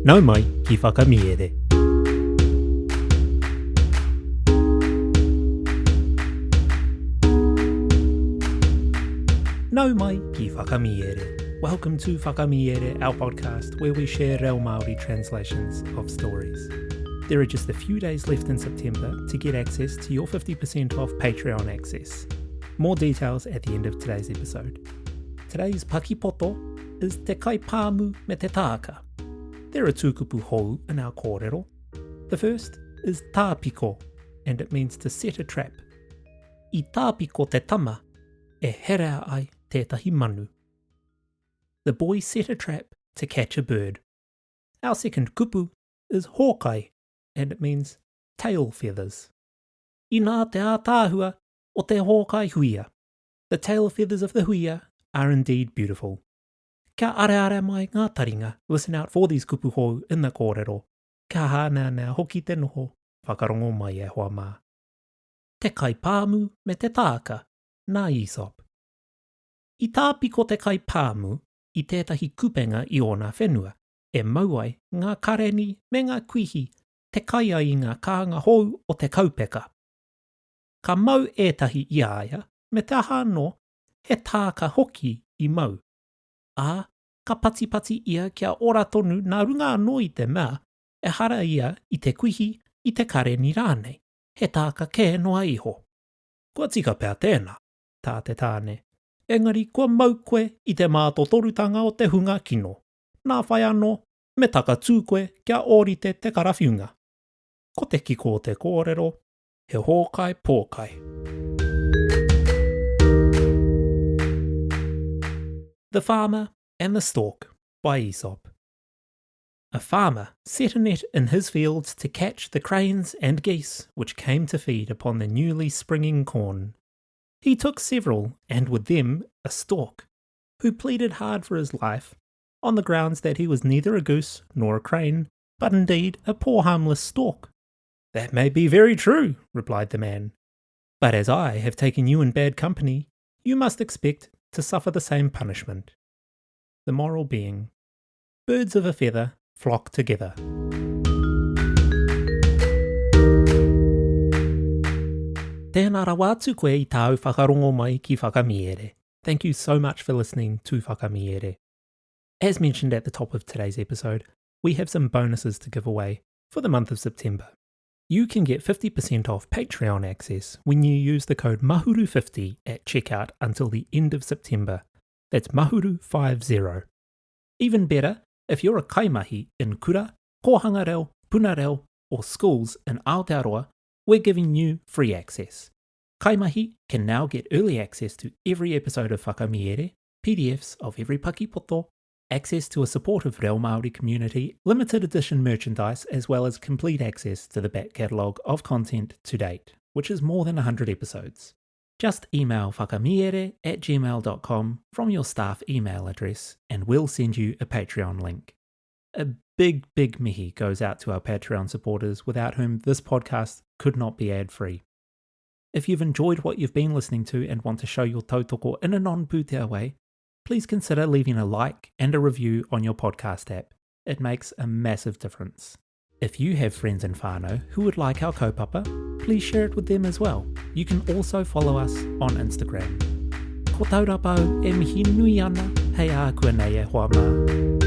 Nau mai ki whakamiere. Nau mai ki whakamiere. Welcome to Whakamiere, our podcast where we share Reo Māori translations of stories. There are just a few days left in September to get access to your 50% off Patreon access. More details at the end of today's episode. Today's Paki Poto is Te Kaipāmu me te Tāka. There are two kupu hou in our kōrero. The first is tāpiko, and it means to set a trap. I tāpiko te tama, e herea ai tētahi manu. The boy set a trap to catch a bird. Our second kupu is hōkai, and it means tail feathers. I nā te ātāhua o te hōkai huia. The tail feathers of the huia are indeed beautiful. Kia are mai ngā taringa, listen out for these kupu hou in the kōrero. Ka hāna nā hoki te noho, whakarongo mai e hoa mā. Te Kaipāmu me te Tāka, nā Aesop. I tāpiko te Kaipāmu, i tētahi kupenga i ōna whenua, e mauai ngā kareni me ngā kuihi, te kaia i ngā kānga hou o te kaupeka. Ka mau ētahi i aia, me te aha no, he tāka hoki i mau. Ā, ka pati ia kia ora tonu nā runga anō i te mea, e hara ia i te kuihi i te kareni rānei, he tāka kē noa iho. Kua tika pēr tēnā, tā te tāne. Engari kua mau koe i te mātotorutanga o te hunga kino. Nā whai anō, me taka tū koe kia ōrite te karawhiunga. Ko te kiko o te kōrero, he hōkai pōkai. The Farmer and the Stork by Aesop. A farmer set a net in his fields to catch the cranes and geese which came to feed upon the newly springing corn. He took several, and with them a stork, who pleaded hard for his life, on the grounds that he was neither a goose nor a crane, but indeed a poor harmless stork. That may be very true, replied the man, but as I have taken you in bad company, you must expect to suffer the same punishment. The moral being, birds of a feather flock together. Tēnā rawa atu koe i tāu whakarongo mai ki whakamiere. Thank you so much for listening to Whakamiere. As mentioned at the top of today's episode, we have some bonuses to give away for the month of September. You can get 50% off Patreon access when you use the code MAHURU50 at checkout until the end of September. That's MAHURU50. Even better, if you're a kaimahi in Kura, Kohanga Reo, Puna Reo, or schools in Aotearoa, we're giving you free access. Kaimahi can now get early access to every episode of Whakamiere, PDFs of every Paki Poto, access to a supportive Reo Māori community, limited edition merchandise, as well as complete access to the back catalogue of content to date, which is more than 100 episodes. Just email whakamiere@gmail.com from your staff email address and we'll send you a Patreon link. A big mihi goes out to our Patreon supporters without whom this podcast could not be ad-free. If you've enjoyed what you've been listening to and want to show your tautoko in a non-pūtea way, please consider leaving a like and a review on your podcast app. It makes a massive difference. If you have friends in whānau who would like our kaupapa, please share it with them as well. You can also follow us on Instagram. Ko taurapau e mihi nui ana, hei a kua nei e hoa mā.